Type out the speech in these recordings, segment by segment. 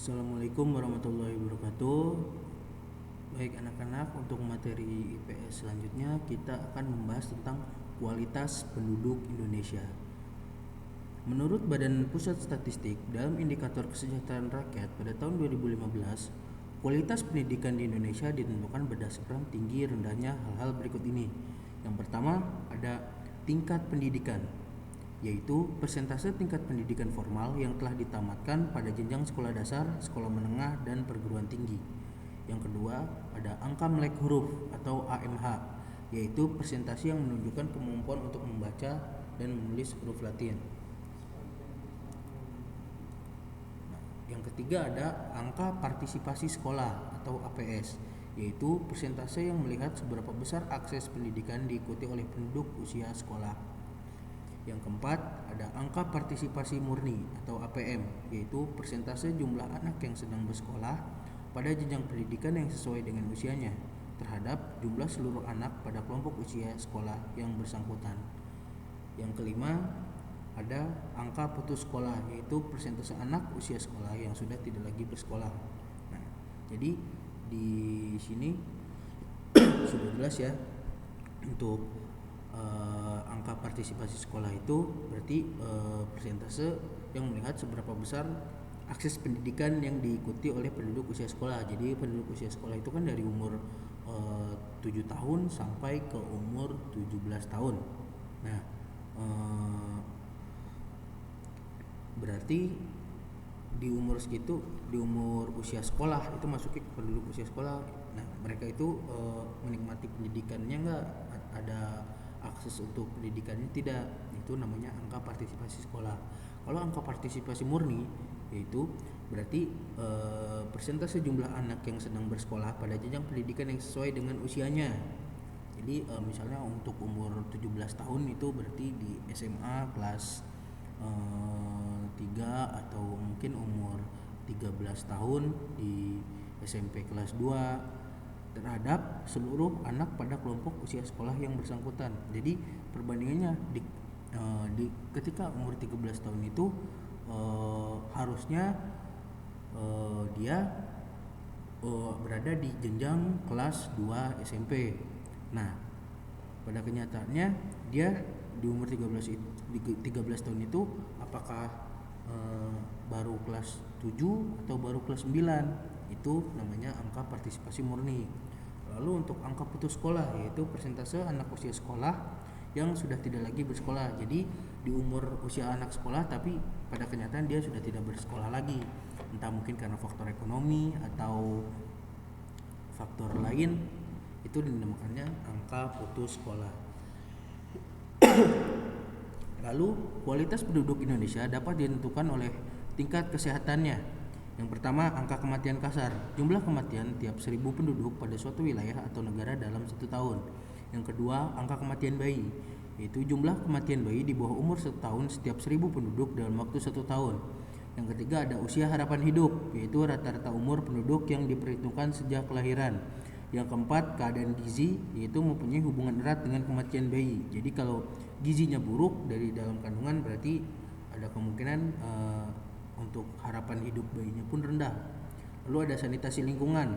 Assalamualaikum warahmatullahi wabarakatuh. Baik anak-anak, untuk materi IPS selanjutnya kita akan membahas tentang kualitas penduduk Indonesia. Menurut Badan Pusat Statistik, dalam indikator kesejahteraan rakyat pada tahun 2015, kualitas pendidikan di Indonesia ditentukan berdasarkan tinggi rendahnya hal-hal berikut ini. Yang pertama ada tingkat pendidikan, yaitu persentase tingkat pendidikan formal yang telah ditamatkan pada jenjang sekolah dasar, sekolah menengah, dan perguruan tinggi. Yang kedua, ada angka melek huruf atau AMH, yaitu persentase yang menunjukkan kemampuan untuk membaca dan menulis huruf Latin. Yang ketiga, ada angka partisipasi sekolah atau APS, yaitu persentase yang melihat seberapa besar akses pendidikan diikuti oleh penduduk usia sekolah. Yang keempat, ada angka partisipasi murni atau APM, yaitu persentase jumlah anak yang sedang bersekolah pada jenjang pendidikan yang sesuai dengan usianya terhadap jumlah seluruh anak pada kelompok usia sekolah yang bersangkutan. Yang kelima, ada angka putus sekolah, yaitu persentase anak usia sekolah yang sudah tidak lagi bersekolah. Nah, jadi di sini sudah jelas ya, untuk angka partisipasi sekolah itu berarti persentase yang melihat seberapa besar akses pendidikan yang diikuti oleh penduduk usia sekolah. Jadi penduduk usia sekolah itu kan dari umur 7 tahun sampai ke umur 17 tahun. Nah, berarti di umur segitu, di umur usia sekolah itu masuk ke penduduk usia sekolah. Nah, mereka itu menikmati pendidikannya enggak, ada akses untuk pendidikannya tidak, itu namanya angka partisipasi sekolah. Kalau angka partisipasi murni, yaitu berarti persentase jumlah anak yang sedang bersekolah pada jenjang pendidikan yang sesuai dengan usianya. Jadi misalnya untuk umur 17 tahun itu berarti di SMA kelas 3, atau mungkin umur 13 tahun di SMP kelas 2 terhadap seluruh anak pada kelompok usia sekolah yang bersangkutan. Jadi perbandingannya di ketika umur 13 tahun itu harusnya dia berada di jenjang kelas 2 SMP. Nah, pada kenyataannya dia di umur 13 tahun itu apakah baru kelas 7 atau baru kelas 9? Itu namanya angka partisipasi murni. Lalu untuk angka putus sekolah, yaitu persentase anak usia sekolah yang sudah tidak lagi bersekolah. Jadi di umur usia anak sekolah tapi pada kenyataan dia sudah tidak bersekolah lagi, entah mungkin karena faktor ekonomi atau faktor lain, itu dinamakannya angka putus sekolah. Lalu kualitas penduduk Indonesia dapat ditentukan oleh tingkat kesehatannya. Yang pertama, angka kematian kasar, jumlah kematian tiap 1000 penduduk pada suatu wilayah atau negara dalam 1 tahun. Yang kedua, angka kematian bayi, yaitu jumlah kematian bayi di bawah umur 1 tahun setiap 1000 penduduk dalam waktu 1 tahun. Yang ketiga, ada usia harapan hidup, yaitu rata-rata umur penduduk yang diperhitungkan sejak kelahiran. Yang keempat, keadaan gizi, yaitu mempunyai hubungan erat dengan kematian bayi. Jadi kalau gizinya buruk dari dalam kandungan, berarti ada kemungkinan untuk harapan hidup bayinya pun rendah. Lalu ada sanitasi lingkungan.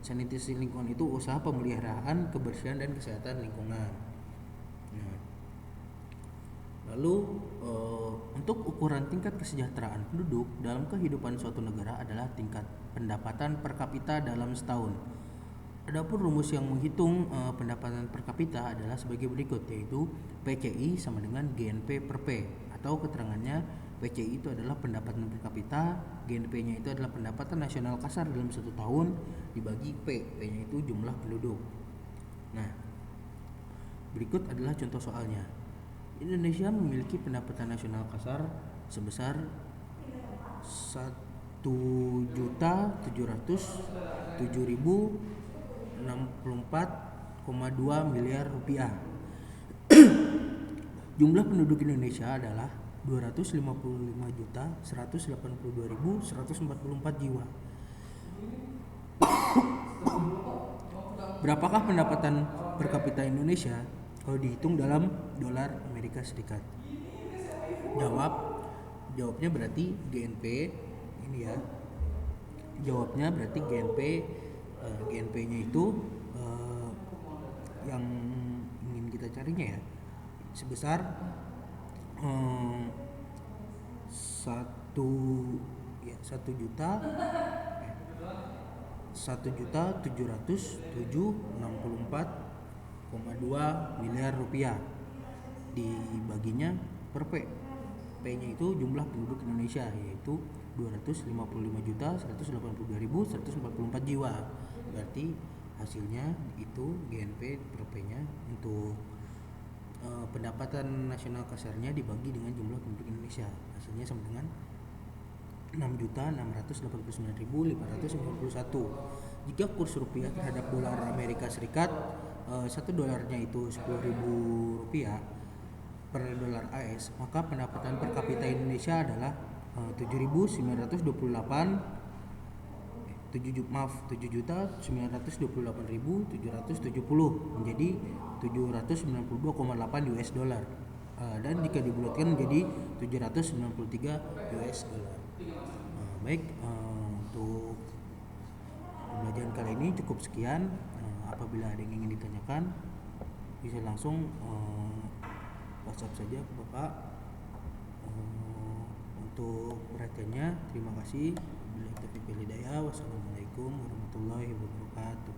Sanitasi lingkungan itu usaha pemeliharaan kebersihan dan kesehatan lingkungan. Nah, lalu untuk ukuran tingkat kesejahteraan penduduk dalam kehidupan suatu negara adalah tingkat pendapatan per kapita dalam setahun. Adapun rumus yang menghitung pendapatan per kapita adalah sebagai berikut, yaitu PCI sama dengan GNP per P, atau keterangannya PCI itu adalah pendapatan per kapita, GNP-nya itu adalah pendapatan nasional kasar dalam 1 tahun dibagi P-nya itu jumlah penduduk. Nah, berikut adalah contoh soalnya. Indonesia memiliki pendapatan nasional kasar sebesar 1.707.064,2 miliar rupiah. Jumlah penduduk Indonesia adalah 255.182.144 jiwa. Berapakah pendapatan per kapita Indonesia kalau dihitung dalam dolar Amerika Serikat? Jawabnya berarti GNP ini ya, Jawabnya berarti GNP-nya itu yang ingin kita carinya ya sebesar satu ya 1.764,2 miliar rupiah dibaginya per P-nya itu jumlah penduduk Indonesia yaitu 255.182.144 jiwa. Berarti hasilnya itu GNP per P-nya untuk pendapatan nasional kasarnya dibagi dengan jumlah penduduk Indonesia. Hasilnya sama dengan 6.689.591. Jika kurs rupiah terhadap dolar Amerika Serikat 1 dolarnya itu 10.000 rupiah per dolar AS, maka pendapatan per kapita Indonesia adalah 7.928.770 menjadi 792,8 US dollar. Dan jika dibulatkan menjadi 793 US dollar. Baik, untuk pembelajaran kali ini cukup sekian. Apabila ada yang ingin ditanyakan bisa langsung WhatsApp saja ke Bapak. Untuk perhatiannya terima kasih. Wassalamualaikum warahmatullahi wabarakatuh.